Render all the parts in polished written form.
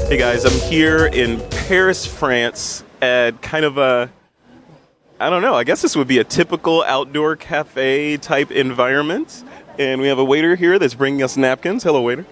Hey guys, I'm here in Paris, France at kind of a, I don't know, I guess this would be a typical outdoor cafe type environment. And we have a waiter here that's bringing us napkins. Hello, waiter.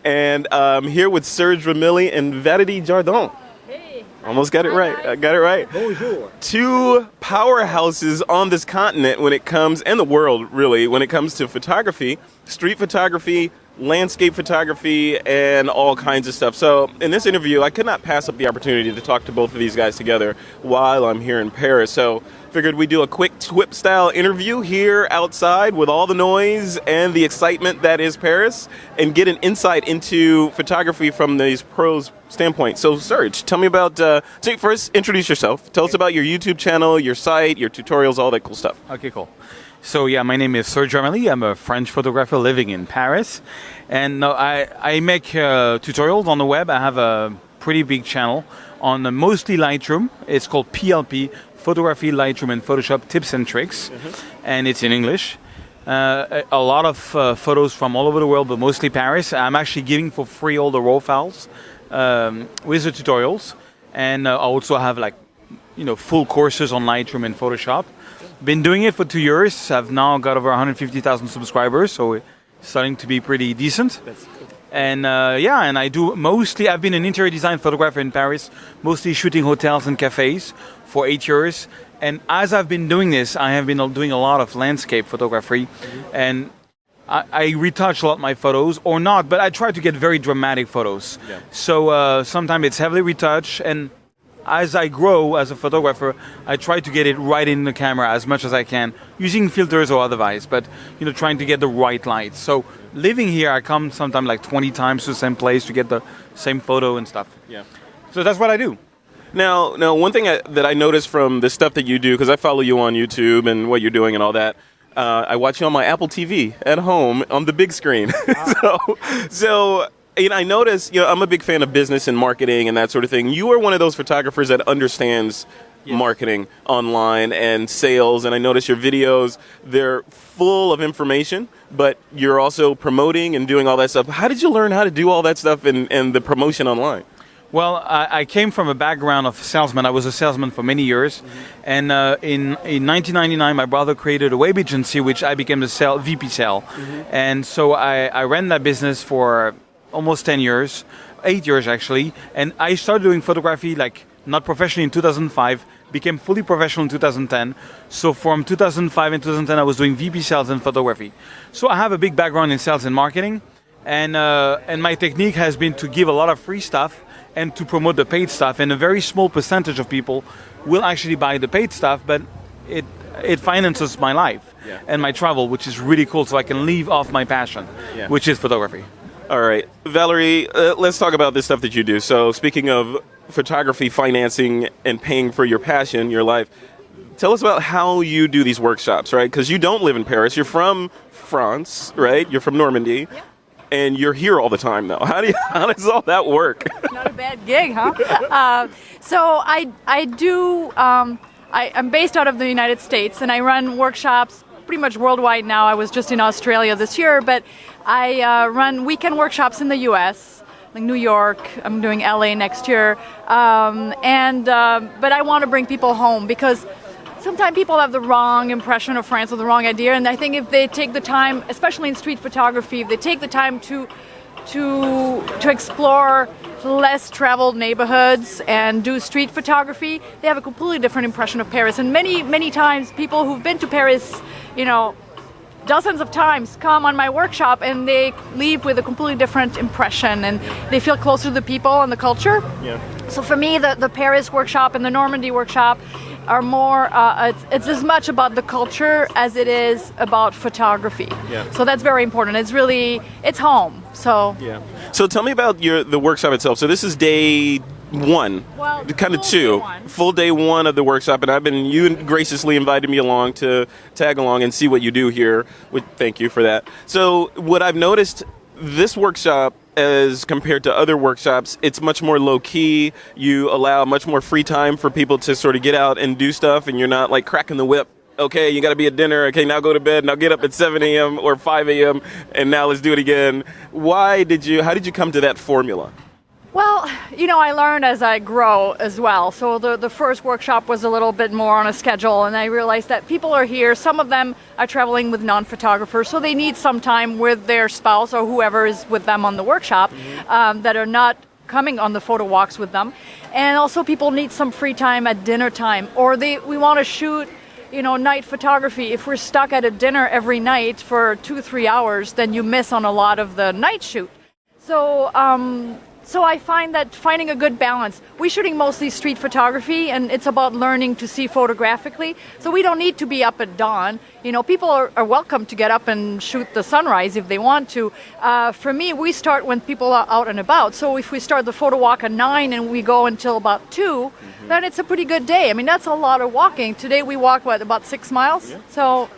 And I'm here with Serge, Ramelli, and Valerie Jardin. Hey. Almost got it right. I got it right. Bonjour. Two powerhouses on this continent when it comes, and the world really, when it comes to photography, street photography, landscape photography, and all kinds of stuff. So in this interview, I could not pass up the opportunity to talk to both of these guys together while I'm here in Paris. So figured we'd do a quick TWiP style interview here outside with all the noise and the excitement that is Paris, and get an insight into photography from these pros' standpoint. So Serge, tell me about, first introduce yourself. Tell us about your YouTube channel, your site, your tutorials, all that cool stuff. Okay, cool. So yeah, my name is Serge Ramelli. I'm a French photographer living in Paris, and I make tutorials on the web. I have a pretty big channel on mostly Lightroom. It's called PLP, Photography, Lightroom, and Photoshop Tips and Tricks, and it's in English. A lot of photos from all over the world, but mostly Paris. I'm actually giving for free all the raw files with the tutorials, and I also have full courses on Lightroom and Photoshop. Been doing it for 2 years. I've now got over 150,000 subscribers, so it's starting to be pretty decent. That's cool. And and I do mostly, I've been an interior design photographer in Paris, mostly shooting hotels and cafes for 8 years. And as I've been doing this, I have been doing a lot of landscape photography. And I retouch a lot of my photos, or not, but I try to get very dramatic photos. Yeah. So sometimes it's heavily retouched, and as I grow as a photographer, I try to get it right in the camera as much as I can, using filters or otherwise, but trying to get the right light. So living here, I come sometimes like 20 times to the same place to get the same photo and stuff. Yeah. So that's what I do. Now, one thing that I noticed from the stuff that you do, because I follow you on YouTube and what you're doing and all that, I watch you on my Apple TV at home on the big screen. So I notice, I'm a big fan of business and marketing and that sort of thing. You are one of those photographers that understands marketing online and sales, and I notice your videos, they're full of information, but you're also promoting and doing all that stuff. How did you learn how to do all that stuff and the promotion online? Well, I came from a background of salesman. I was a salesman for many years. And in 1999, my brother created a web agency, which I became the VP sale. And so I ran that business for almost 10 years, 8 years actually. And I started doing photography, not professionally in 2005, became fully professional in 2010. So from 2005 and 2010, I was doing VP sales and photography. So I have a big background in sales and marketing. And my technique has been to give a lot of free stuff and to promote the paid stuff. And a very small percentage of people will actually buy the paid stuff, but it finances my life and my travel, which is really cool. So I can leave off my passion, which is photography. All right. Valerie, let's talk about this stuff that you do. So speaking of photography, financing, and paying for your passion, your life, tell us about how you do these workshops, right? Because you don't live in Paris. You're from France, right? You're from Normandy. Yeah. And you're here all the time, though. How does all that work? Not a bad gig, huh? So I'm based out of the United States, and I run workshops pretty much worldwide now. I was just in Australia this year, but I run weekend workshops in the U.S., like New York. I'm doing L.A. next year. But I want to bring people home because sometimes people have the wrong impression of France or the wrong idea, and I think if they take the time, especially in street photography, if they take the time to explore less traveled neighborhoods and do street photography, they have a completely different impression of Paris. And many times people who've been to Paris, dozens of times, come on my workshop and they leave with a completely different impression, and they feel closer to the people and the culture. Yeah. So for me, the Paris workshop and the Normandy workshop are more, it's as much about the culture as it is about photography. Yeah. So that's very important. It's home. So yeah. So tell me about the workshop itself. So this is day one, well, kind of two, full day one of the workshop, and you graciously invited me along to tag along and see what you do here. Thank you for that. So what I've noticed, this workshop, as compared to other workshops, it's much more low-key. You allow much more free time for people to sort of get out and do stuff, and you're not like cracking the whip. Okay, you got to be at dinner. Okay, now go to bed. Now get up at 7 a.m. or 5 a.m. and now let's do it again. How did you come to that formula? Well, I learn as I grow as well. So the first workshop was a little bit more on a schedule, and I realized that people are here. Some of them are traveling with non-photographers, so they need some time with their spouse or whoever is with them on the workshop that are not coming on the photo walks with them. And also people need some free time at dinner time, or we want to shoot night photography. If we're stuck at a dinner every night for 2-3 hours, then you miss on a lot of the night shoot. So I find that finding a good balance. We're shooting mostly street photography, and it's about learning to see photographically. So we don't need to be up at dawn. People are welcome to get up and shoot the sunrise if they want to. For me, we start when people are out and about. So if we start the photo walk at 9 and we go until about 2, then it's a pretty good day. I mean, that's a lot of walking. Today we walked, about 6 miles? Yeah. So,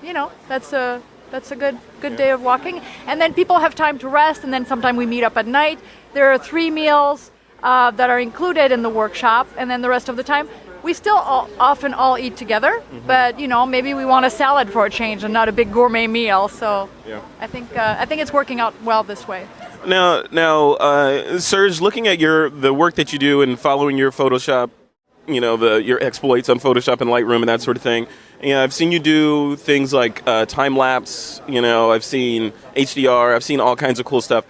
that's a good day of walking. And then people have time to rest, and then sometime we meet up at night. There are 3 meals that are included in the workshop, and then the rest of the time we still often all eat together. But maybe we want a salad for a change and not a big gourmet meal. So yeah. I think it's working out well this way. Now, Serge, looking at the work that you do and following your Photoshop, your exploits on Photoshop and Lightroom and that sort of thing. I've seen you do things like time lapse. I've seen HDR. I've seen all kinds of cool stuff.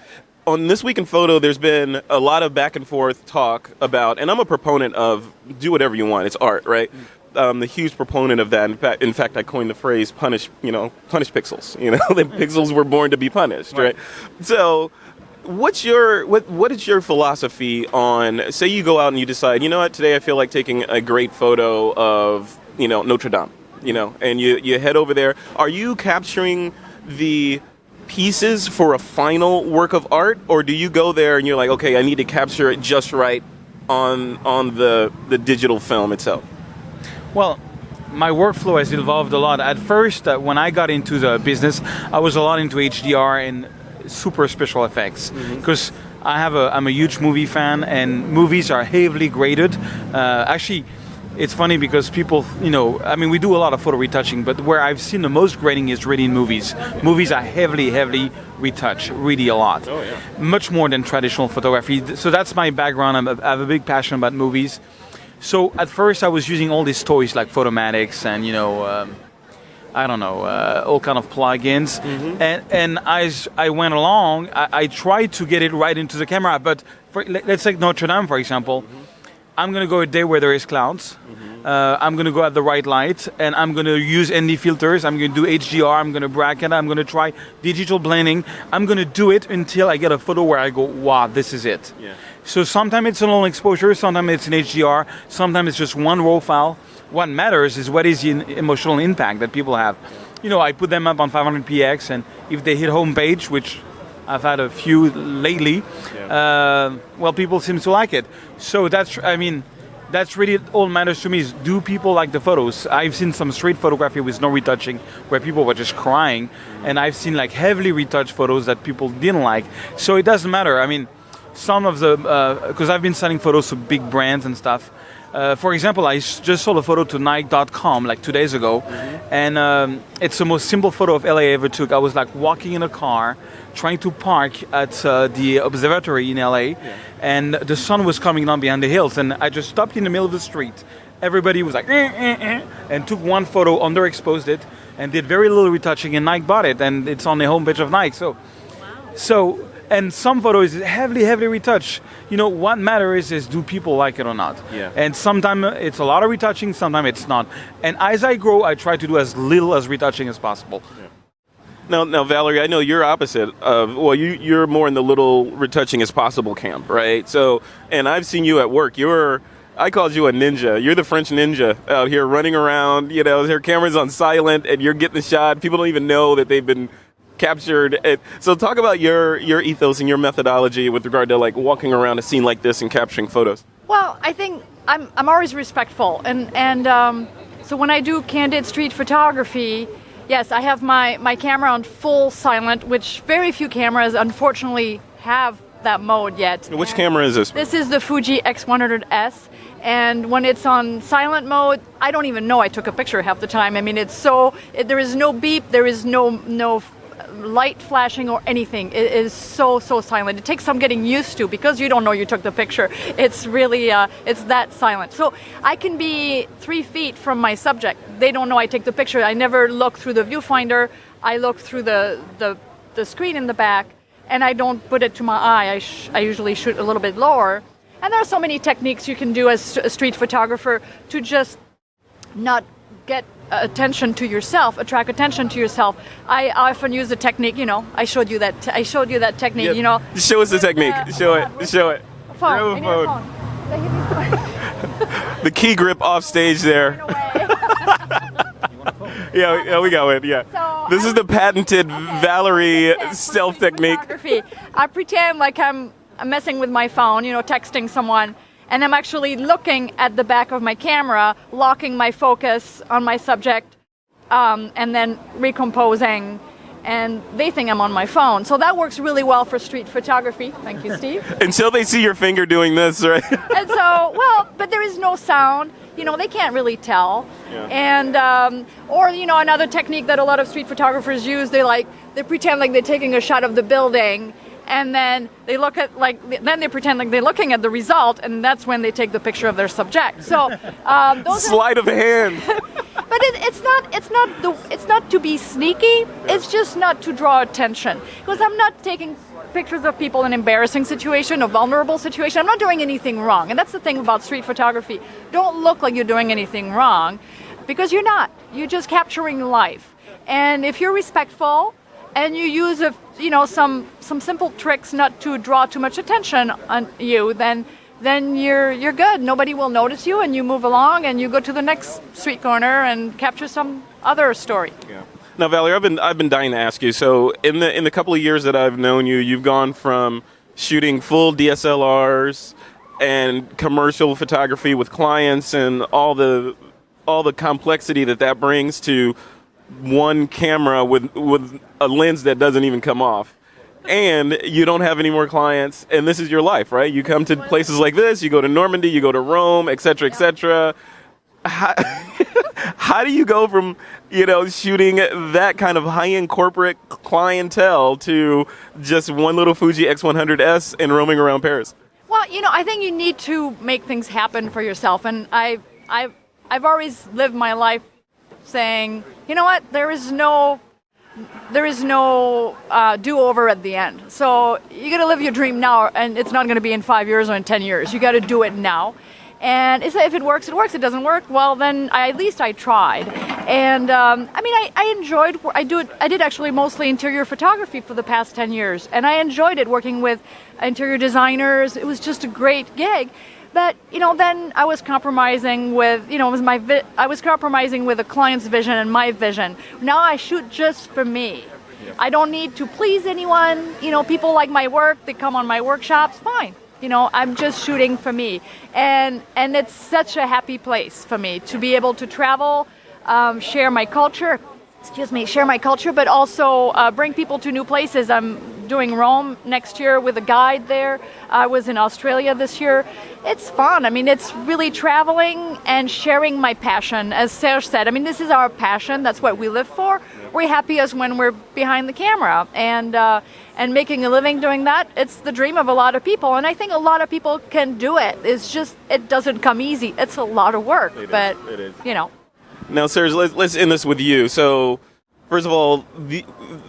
On This Week in Photo, there's been a lot of back and forth talk about, and I'm a proponent of do whatever you want. It's art, right? The huge proponent of that. In fact, I coined the phrase punish pixels. The pixels were born to be punished, right? So, what is your philosophy on, say you go out and you decide, today I feel like taking a great photo of, Notre Dame, and you head over there. Are you capturing the pieces for a final work of art, or do you go there and you're like, okay, I need to capture it just right on the digital film itself? Well, my workflow has evolved a lot. At first, when I got into the business, I was a lot into HDR and super special effects because I'm a huge movie fan, and movies are heavily graded. Actually, it's funny because people, we do a lot of photo retouching, but where I've seen the most grading is really in movies. Movies are heavily retouched, really a lot. Oh, yeah. Much more than traditional photography. So that's my background. I have a big passion about movies. So at first I was using all these toys like Photomatics and, all kind of plugins. And as I went along, I tried to get it right into the camera. But let's take Notre Dame, for example. I'm going to go a day where there is clouds. I'm going to go at the right light, and I'm going to use ND filters. I'm going to do HDR. I'm going to bracket. I'm going to try digital blending. I'm going to do it until I get a photo where I go, wow, this is it. Yeah. So sometimes it's a long exposure. Sometimes it's an HDR. Sometimes it's just one raw file. What matters is what is the emotional impact that people have. I put them up on 500px, and if they hit homepage, which I've had a few lately, people seem to like it. So that's really all matters to me is, do people like the photos? I've seen some street photography with no retouching where people were just crying, and I've seen like heavily retouched photos that people didn't like. So it doesn't matter. Some of the, because I've been selling photos to big brands and stuff. For example, I just sold a photo to Nike.com like 2 days ago, and it's the most simple photo of LA I ever took. I was like walking in a car, trying to park at the observatory in LA, and the sun was coming down behind the hills, and I just stopped in the middle of the street. Everybody was like, and took one photo, underexposed it, and did very little retouching, and Nike bought it, and it's on the homepage of Nike. So. And some photos is heavily retouched. What matters is do people like it or not? Yeah. And sometimes it's a lot of retouching, sometimes it's not. And as I grow, I try to do as little as retouching as possible. Yeah. Now, Valerie, I know you're opposite of, you're more in the little retouching as possible camp, right? So, and I've seen you at work. I called you a ninja. You're the French ninja out here running around, your camera's on silent and you're getting the shot. People don't even know that they've been captured. So talk about your ethos and your methodology with regard to like walking around a scene like this and capturing photos. Well, I think I'm always respectful, and so when I do candid street photography, yes, I have my camera on full silent, which very few cameras unfortunately have that mode yet. Which camera is this? This is the Fuji X100S. And when it's on silent mode, I don't even know I took a picture half the time. There is no beep, there is no light flashing or anything. It is so silent. It takes some getting used to because you don't know you took the picture. It's really, it's that silent. So I can be 3 feet from my subject. They don't know I take the picture. I never look through the viewfinder. I look through the screen in the back, and I don't put it to my eye. I usually shoot a little bit lower. And there are so many techniques you can do as a street photographer to just not get attention to yourself, attract attention to yourself. I often use the technique, I showed you that technique, Yep. Show us the technique. Show it. Phone. Grab a phone. The key grip off stage there. Yeah, we got it. Yeah. So This is the patented Valerie stealth technique. I pretend like I'm messing with my phone, texting someone, and I'm actually looking at the back of my camera, locking my focus on my subject, and then recomposing, and they think I'm on my phone. So that works really well for street photography. Thank you, Steve. Until they see your finger doing this, right? And so, but there is no sound. They can't really tell. Yeah. And, or, another technique that a lot of street photographers use, they pretend like they're taking a shot of the building, and then they look at, then they pretend like they're looking at the result, and that's when they take the picture of their subject. So, those Sleight of hand. But it's not to be sneaky. It's just not to draw attention. Because I'm not taking pictures of people in an embarrassing situation, a vulnerable situation. I'm not doing anything wrong. And that's the thing about street photography. Don't look like you're doing anything wrong, because you're not. You're just capturing life. And if you're respectful and you use some simple tricks not to draw too much attention on you, then you're good. Nobody will notice you, and you move along and you go to the next street corner and capture some other story. Yeah. Now, Valerie, I've been dying to ask you. So, in the couple of years that I've known you, you've gone from shooting full DSLRs and commercial photography with clients and all the complexity that brings to one camera with a lens that doesn't even come off. And you don't have any more clients, and this is your life, right? You come to places like this, you go to Normandy, you go to Rome, et cetera, et cetera. How do you go from, shooting that kind of high-end corporate clientele to just one little Fuji X100S and roaming around Paris? Well, I think you need to make things happen for yourself, and I've always lived my life saying, you know what, there is no do-over at the end. So you got to live your dream now, and it's not going to be in 5 years or in 10 years. You got to do it now. And if it works, it works. It doesn't work, well, then at least I tried. And I enjoyed. I did actually mostly interior photography for the past 10 years, and I enjoyed it working with interior designers. It was just a great gig. But then I was compromising with, I was compromising with the client's vision and my vision. Now I shoot just for me. Yeah. I don't need to please anyone. People like my work. They come on my workshops. Fine. I'm just shooting for me, and it's such a happy place for me to be able to travel, share my culture, but also bring people to new places. I'm doing Rome next year with a guide there. I was in Australia this year. It's fun. It's really traveling and sharing my passion. As Serge said, this is our passion. That's what we live for. We're happiest when we're behind the camera, and making a living doing that. It's the dream of a lot of people, and I think a lot of people can do it. It's just, it doesn't come easy. It's a lot of work, it is. Now, Serge, let's end this with you. So, first of all,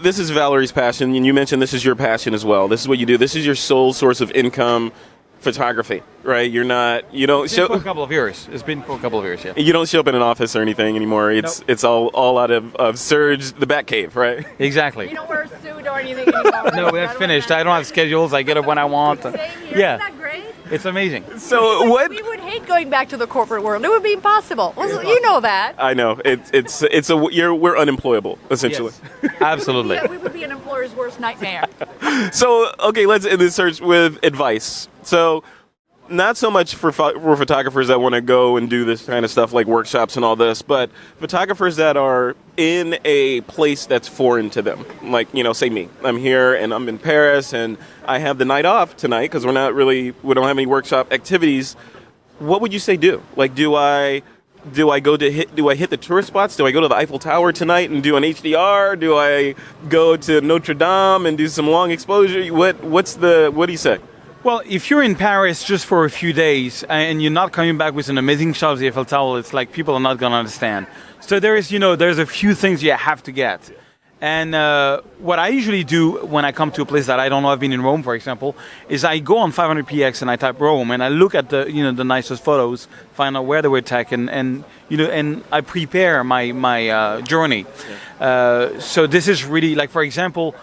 this is Valerie's passion, and you mentioned this is your passion as well. This is what you do. This is your sole source of income, photography, right? You don't show for a couple of years. It's been for a couple of years, yeah. You don't show up in an office or anything anymore. It's all out of Serge, the Batcave, right? Exactly. You don't wear a suit or anything anymore. No, that's finished. I don't have schedules. I get up when I want. Same here. Yeah. Isn't that great? It's amazing. So what? We would hate going back to the corporate world. It would be impossible. You know that. I know. We're unemployable essentially. Yes, absolutely. We would be an employer's worst nightmare. So okay, let's end this search with advice. So, not so much for photographers that want to go and do this kind of stuff like workshops and all this, but photographers that are in a place that's foreign to them. Like, say me. I'm here and I'm in Paris and I have the night off tonight because we don't have any workshop activities. What would you say do? Like, do I do I hit the tourist spots? Do I go to the Eiffel Tower tonight and do an HDR? Do I go to Notre Dame and do some long exposure? What do you say? Well, if you're in Paris just for a few days and you're not coming back with an amazing shot of the Eiffel Tower, it's like people are not going to understand. So there's a few things you have to get. And what I usually do when I come to a place that I don't know, I've been in Rome, for example, is I go on 500px and I type Rome and I look at the nicest photos, find out where they were taken, and I prepare my journey. So this is really like, for example,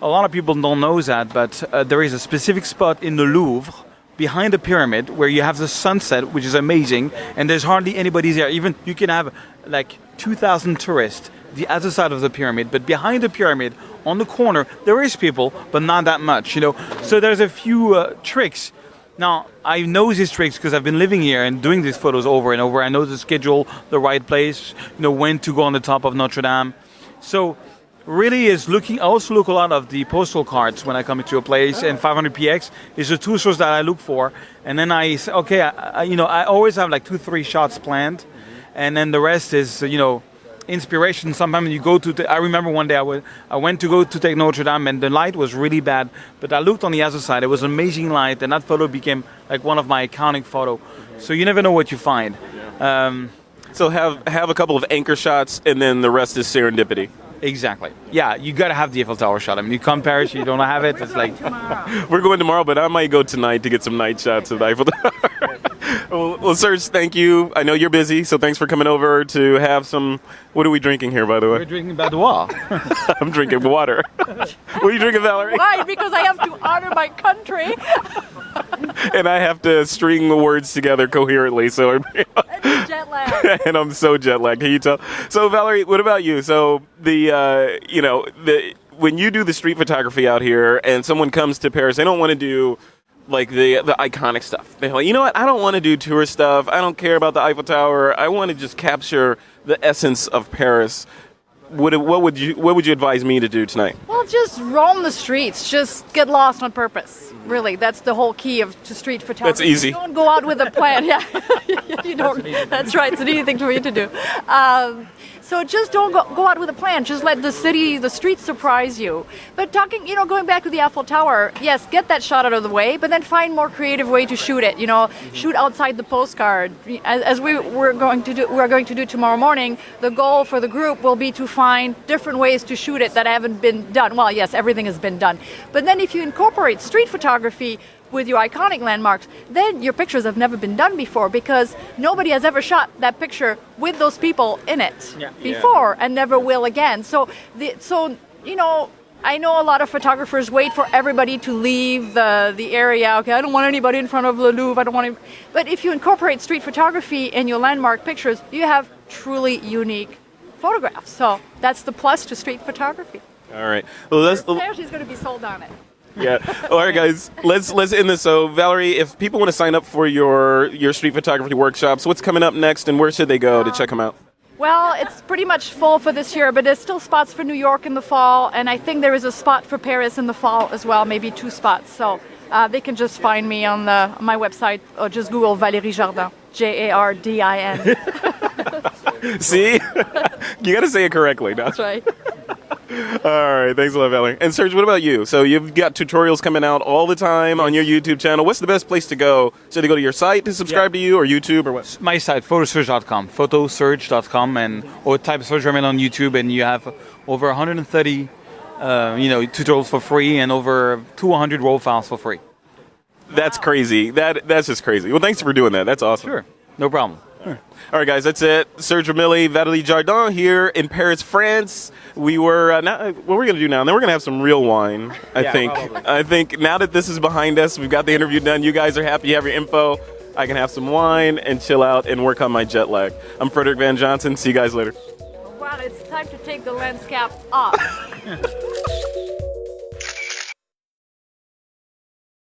a lot of people don't know that, but there is a specific spot in the Louvre behind the pyramid where you have the sunset, which is amazing, and there's hardly anybody there. Even you can have like 2,000 tourists the other side of the pyramid, but behind the pyramid on the corner there is people, but not that much. So there's a few tricks. Now I know these tricks because I've been living here and doing these photos over and over. I know the schedule, the right place, when to go on the top of Notre Dame. So really is looking. I also look a lot of the postal cards when I come into a place, and 500px is the two sources that I look for. And then I say, okay, I always have like 2-3 shots planned, and then the rest is inspiration. Sometimes you go to. I remember one day I went to go to take Notre Dame, and the light was really bad. But I looked on the other side. It was an amazing light, and that photo became like one of my iconic photos. So you never know what you find. So have a couple of anchor shots, and then the rest is serendipity. Exactly. Yeah, you got to have the Eiffel Tower shot. I mean, you come to Paris, you don't have it. It's like we're going tomorrow, but I might go tonight to get some night shots of the Eiffel Tower. Well, Serge, thank you. I know you're busy, so thanks for coming over to have some. What are we drinking here, by the way? We're drinking Badois. I'm drinking water. What are you drinking, Valerie? Why? Because I have to honor my country. And I have to string the words together coherently. So And you're jet lagged. and I'm so jet lagged. Can you tell? So, Valerie, what about you? So when you do the street photography out here, and someone comes to Paris, they don't want to do like the iconic stuff. They're like, you know what? I don't want to do tourist stuff. I don't care about the Eiffel Tower. I want to just capture the essence of Paris. What would you advise me to do tonight? Well, just roam the streets. Just get lost on purpose. Really, that's the whole key to street photography. That's easy. You don't go out with a plan. Yeah, you don't. That's right. It's an easy thing for you to do. So just don't go out with a plan. Just let the streets surprise you. But going back to the Eiffel Tower, yes, get that shot out of the way, but then find more creative way to shoot it. Shoot outside the postcard. As we're going to do tomorrow morning, the goal for the group will be to find different ways to shoot it that haven't been done. Well, yes, everything has been done. But then if you incorporate street photography with your iconic landmarks, then your pictures have never been done before, because nobody has ever shot that picture with those people in it before and never will again. So I know a lot of photographers wait for everybody to leave the area. Okay, I don't want anybody in front of the Louvre. I don't want to. But if you incorporate street photography in your landmark pictures, you have truly unique photographs. So that's the plus to street photography. All right. Well, Serge is going to be sold on it. Yeah. All right, guys. Let's end this. So, Valerie, if people want to sign up for your street photography workshops, what's coming up next, and where should they go to check them out? Well, it's pretty much full for this year, but there's still spots for New York in the fall, and I think there is a spot for Paris in the fall as well, maybe 2 spots. So they can just find me on my website, or just Google Valerie Jardin, Jardin. See? You got to say it correctly now. That's right. All right, thanks a lot, Valerie. And Serge, what about you? So you've got tutorials coming out all the time on your YouTube channel. What's the best place to go? Should they go to your site to subscribe to you, or YouTube, or what? My site, photoserge.com, photoserge.com, or type Serge Ramelli on YouTube, and you have over 130 tutorials for free and over 200 raw files for free. That's crazy. That's just crazy. Well, thanks for doing that. That's awesome. Sure, no problem. All right, guys, that's it. Serge Ramelli, Valerie Jardin here in Paris, France. We were now. What we're going to do now? And then we're going to have some real wine. I think. Probably. I think now that this is behind us, we've got the interview done. You guys are happy. You have your info. I can have some wine and chill out and work on my jet lag. I'm Frederick Van Johnson. See you guys later. Well, it's time to take the lens cap off.